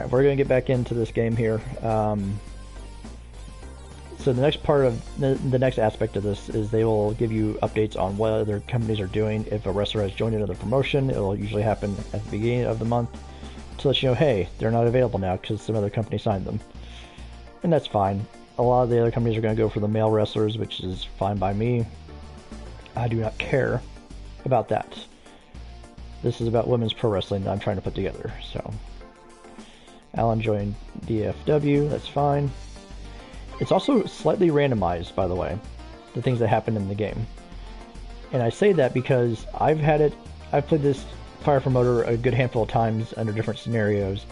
we're gonna get back into this game here. So the next part of the next aspect of this is they will give you updates on what other companies are doing. If a wrestler has joined another promotion, it'll usually happen at the beginning of the month to let you know, hey, they're not available now because some other company signed them. And that's fine. A lot of the other companies are going to go for the male wrestlers, which is fine by me. I do not care about that. This is about women's pro wrestling that I'm trying to put together. So, Alan joined DFW, that's fine. It's also slightly randomized, by the way, the things that happen in the game. And I say that because I've played this Fire Promoter a good handful of times under different scenarios,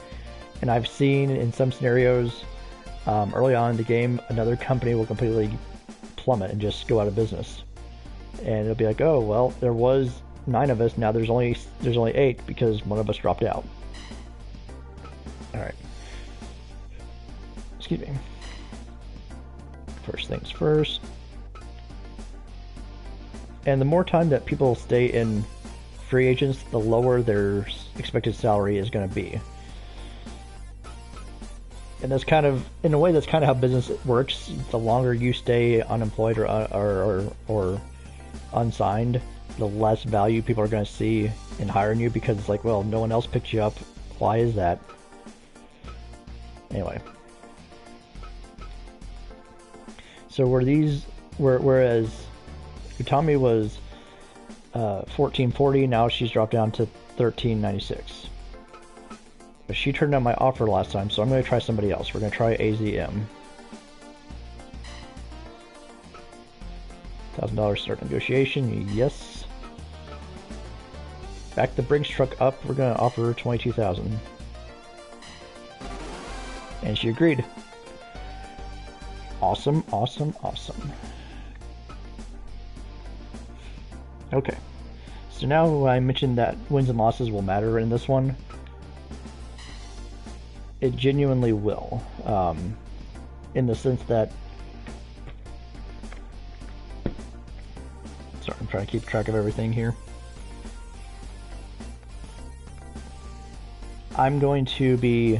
and I've seen in some scenarios early on in the game, another company will completely plummet and just go out of business. And it'll be like, oh, well, there was 9 of us, now there's only 8 because one of us dropped out. Alright. Excuse me. First things first. And the more time that people stay in free agents, the lower their expected salary is going to be. And that's kind of, in a way, that's kind of how business works. The longer you stay unemployed or unsigned, the less value people are going to see in hiring you because it's like, well, no one else picked you up. Why is that? Anyway. So whereas Utami was 1440, now she's dropped down to 1396. But she turned down my offer last time, so I'm going to try somebody else. We're going to try AZM. $1,000 start negotiation, yes. Back the Brinks truck up, we're going to offer her $22,000. And she agreed. Awesome, awesome, awesome. Okay. So now I mentioned that wins and losses will matter in this one. It genuinely will. In the sense that... Sorry, I'm trying to keep track of everything here. I'm going to be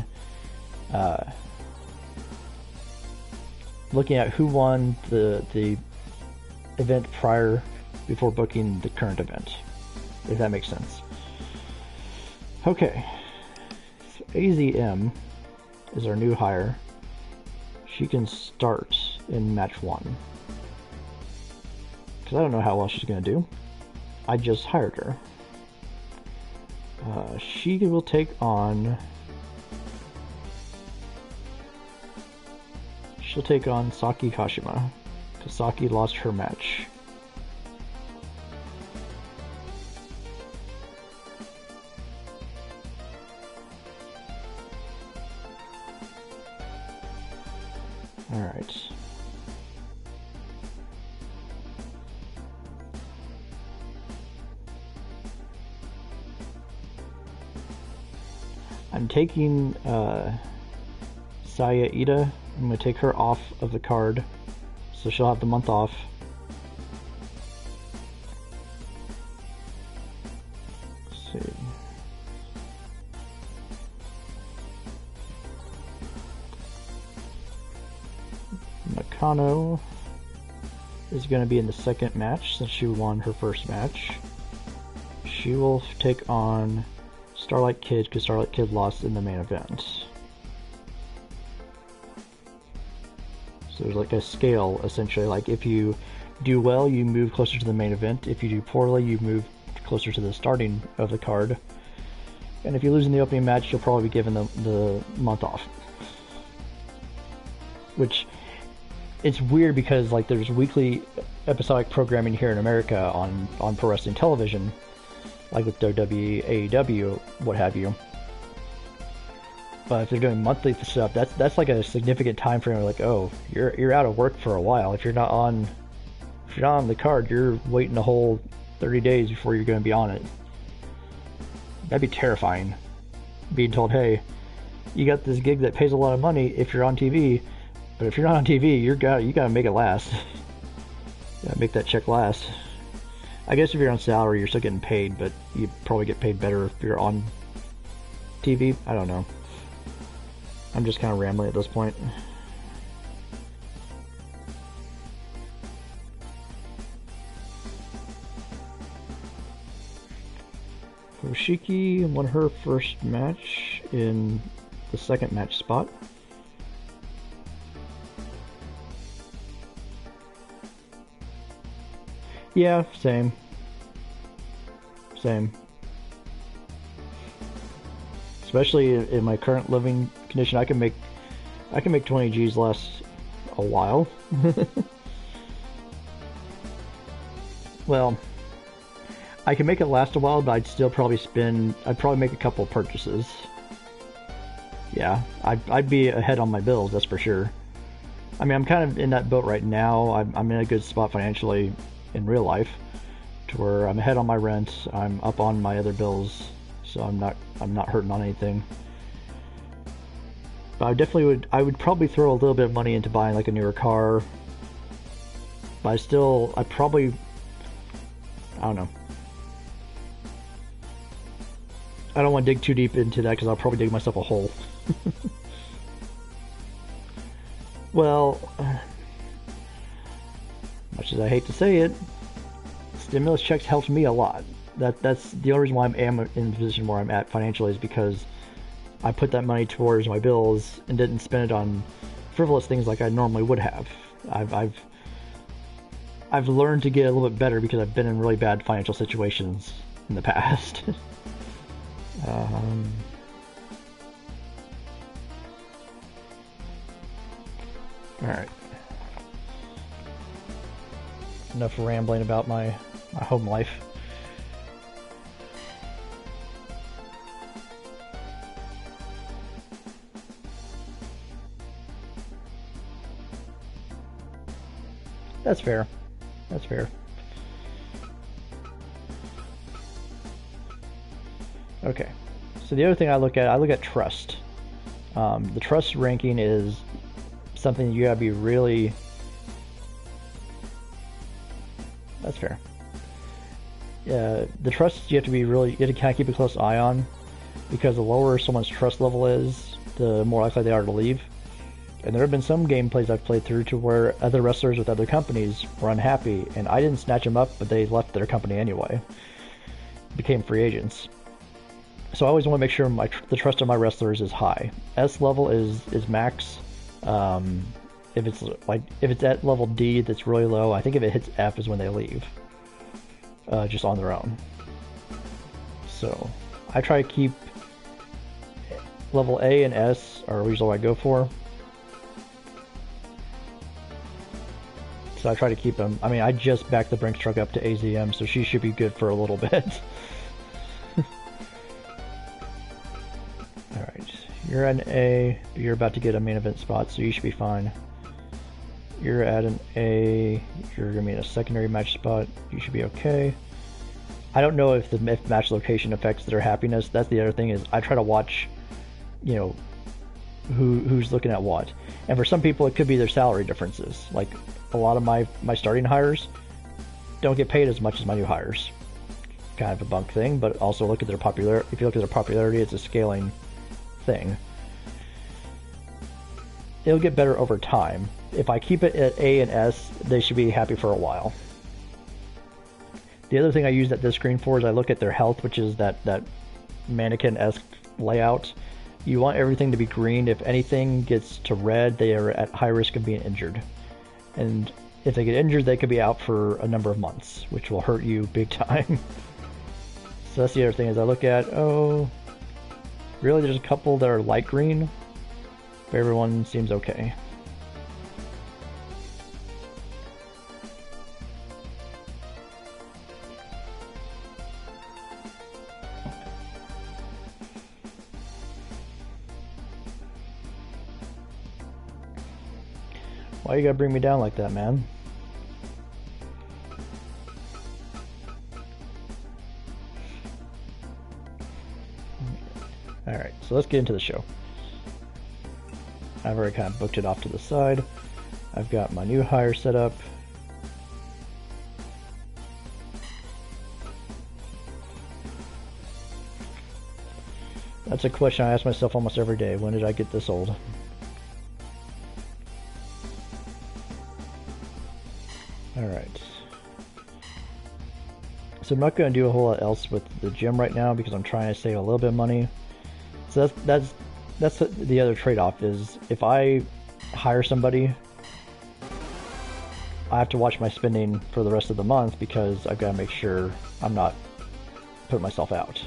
looking at who won the event prior before booking the current event, if that makes sense. Okay, so AZM is our new hire. She can start in match 1. Because I don't know how well she's going to do. I just hired her. She will take on... She'll take on Saki Kashima, because Saki lost her match. Alright. I'm taking Saya Ida. I'm going to take her off of the card, so she'll have the month off. Let's see. Nakano is going to be in the second match since she won her first match. She will take on Starlight Kid because Starlight Kid lost in the main event. So there's like a scale, essentially. Like if you do well, you move closer to the main event. If you do poorly, you move closer to the starting of the card. And if you lose in the opening match, you'll probably be given the month off. Which, it's weird because like there's weekly episodic programming here in America on pro wrestling television, like with WWE, AEW, what have you. But if they're doing monthly stuff, that's like a significant time frame. Like, oh, you're out of work for a while. If you're not on the card, you're waiting a whole 30 days before you're going to be on it. That'd be terrifying. Being told, hey, you got this gig that pays a lot of money if you're on TV, but if you're not on TV, you gotta make it last. You gotta make that check last. I guess if you're on salary, you're still getting paid, but you probably get paid better if you're on TV. I don't know. I'm just kind of rambling at this point. Hoshiki won her first match in the second match spot. Yeah, same. Same. Especially in my current living condition, I can make 20 G's last a while. Well, I can make it last a while, but I'd still probably make a couple of purchases. Yeah, I'd be ahead on my bills, that's for sure. I mean, I'm kind of in that boat right now. I'm in a good spot financially in real life, to where I'm ahead on my rent, I'm up on my other bills, so I'm not hurting on anything. But I would probably throw a little bit of money into buying like a newer car. But I don't know. I don't want to dig too deep into that because I'll probably dig myself a hole. Well, much as I hate to say it, stimulus checks helped me a lot. That's the only reason why I am in the position where I'm at financially, is because I put that money towards my bills and didn't spend it on frivolous things like I normally would have. I've learned to get a little bit better because I've been in really bad financial situations in the past. Alright. Enough rambling about my home life. That's fair. That's fair. Okay. So the other thing I look at trust. The trust ranking is something you gotta be really... That's fair. The trust you have to kind of keep a close eye on, because the lower someone's trust level is, the more likely they are to leave. And there have been some gameplays I've played through to where other wrestlers with other companies were unhappy, and I didn't snatch them up, but they left their company anyway. Became free agents. So I always want to make sure the trust of my wrestlers is high. S level is max. If it's at level D, that's really low. I think if it hits F is when they leave, just on their own. So I try to keep level A and S are usually what I go for. So I try to keep them. I mean, I just backed the Brinks truck up to AZM, so she should be good for a little bit. Alright, you're at an A, but you're about to get a main event spot, so you should be fine. You're at an A, you're going to be in a secondary match spot, you should be okay. I don't know if the match location affects their happiness. That's the other thing, is I try to watch, you know, who's looking at what. And for some people it could be their salary differences. Like a lot of my starting hires don't get paid as much as my new hires. Kind of a bunk thing, but also look at their popularity. If you look at their popularity, it's a scaling thing. It'll get better over time. If I keep it at A and S, they should be happy for a while. The other thing I use this screen for is I look at their health, which is that mannequin-esque layout. You want everything to be green. If anything gets to red, they are at high risk of being injured. And if they get injured, they could be out for a number of months, which will hurt you big time. So that's the other thing, is I look at, oh, really there's a couple that are light green, but everyone seems okay. Why you gotta bring me down like that, man? Alright, so let's get into the show. I've already kind of booked it off to the side. I've got my new hire set up. That's a question I ask myself almost every day. When did I get this old? Alright. So I'm not going to do a whole lot else with the gym right now because I'm trying to save a little bit of money. So that's the other trade-off is if I hire somebody, I have to watch my spending for the rest of the month because I've got to make sure I'm not putting myself out.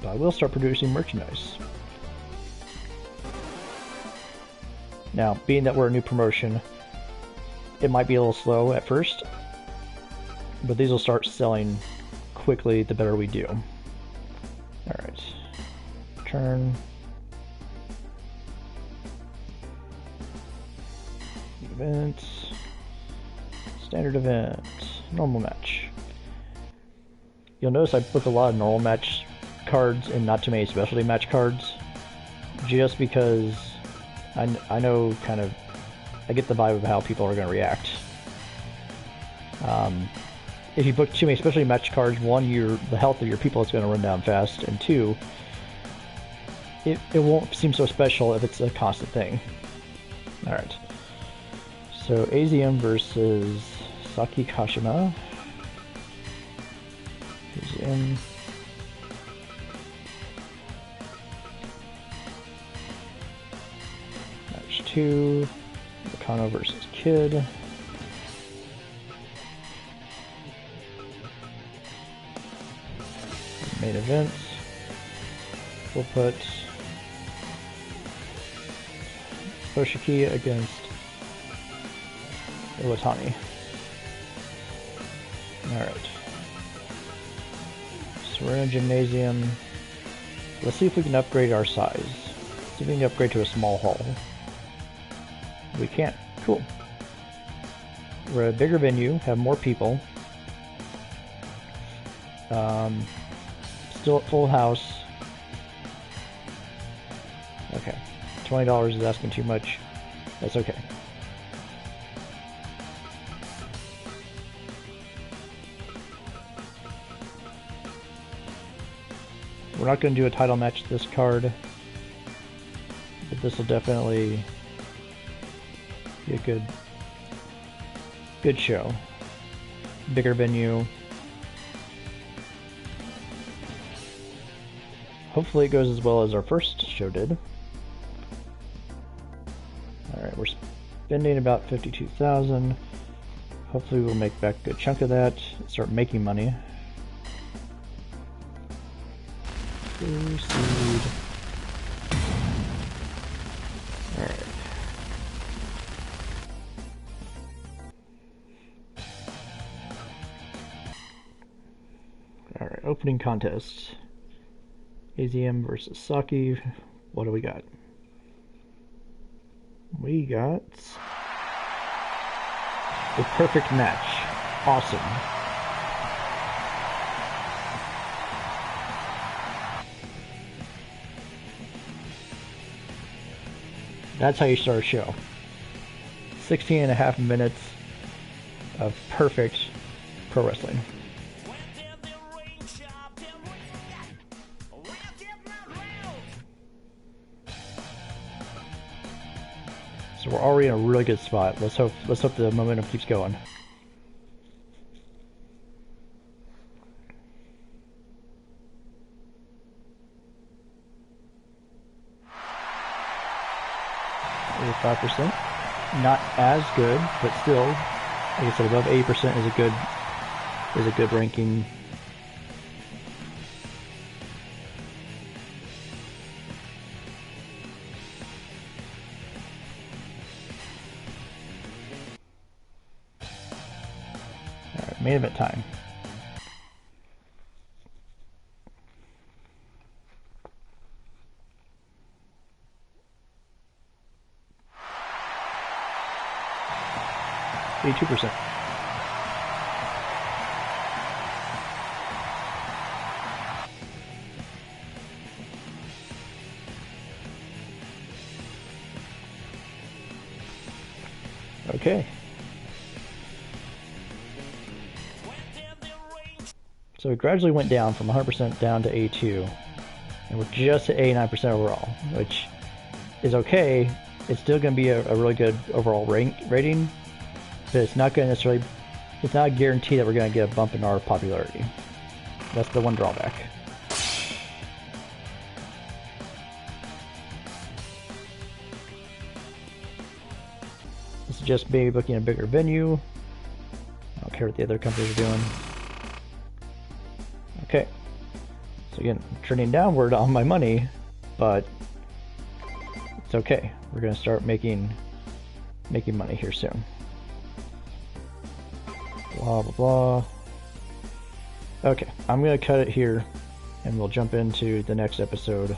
But I will start producing merchandise. Now, being that we're a new promotion, it might be a little slow at first, but these will start selling quickly the better we do. Alright. Turn. Event. Standard event. Normal match. You'll notice I put a lot of normal match cards and not too many specialty match cards, just because I know kind of, I get the vibe of how people are going to react. If you book too many specialty match cards, one, the health of your people is going to run down fast, and two, it won't seem so special if it's a constant thing. Alright. So AZM versus Saki Kashima. AZM. Match 2. Nakano versus Kid. Main event. We'll put Hoshiki against Iwatani. Alright. So we're in a gymnasium. Let's see if we can upgrade our size. See if we can upgrade to a small hall. We can't. Cool. We're at a bigger venue, have more people. Still at full house. Okay. $20 is asking too much. That's okay. We're not going to do a title match this card, but this will definitely be a good show. Bigger venue. Hopefully it goes as well as our first show did. Alright, we're spending about $52,000. Hopefully we'll make back a good chunk of that, start making money. Proceed. Alright. Alright, opening contest. AZM versus Saki. What do we got? We got a perfect match. Awesome. That's how you start a show. 16.5 minutes of perfect pro wrestling. So we're already in a really good spot. Let's hope the momentum keeps going. %. Not as good, but still, like I said, above 80% is a good ranking. Alright, main event time. %. Okay. So it gradually went down from 100% down to A2, and we're just at 89% overall, which is okay. It's still going to be a really good overall rating, but it's not going to necessarily, it's not a guarantee that we're going to get a bump in our popularity. That's the one drawback. This is just maybe booking a bigger venue. I don't care what the other companies are doing. Okay. So again, trending downward on my money, but it's okay. We're gonna start making money here soon. Blah blah blah. Okay, I'm gonna cut it here, and we'll jump into the next episode.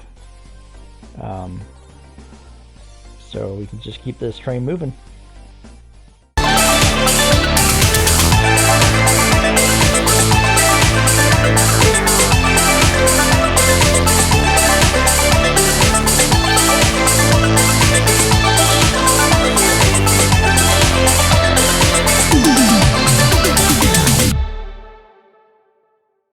So we can just keep this train moving.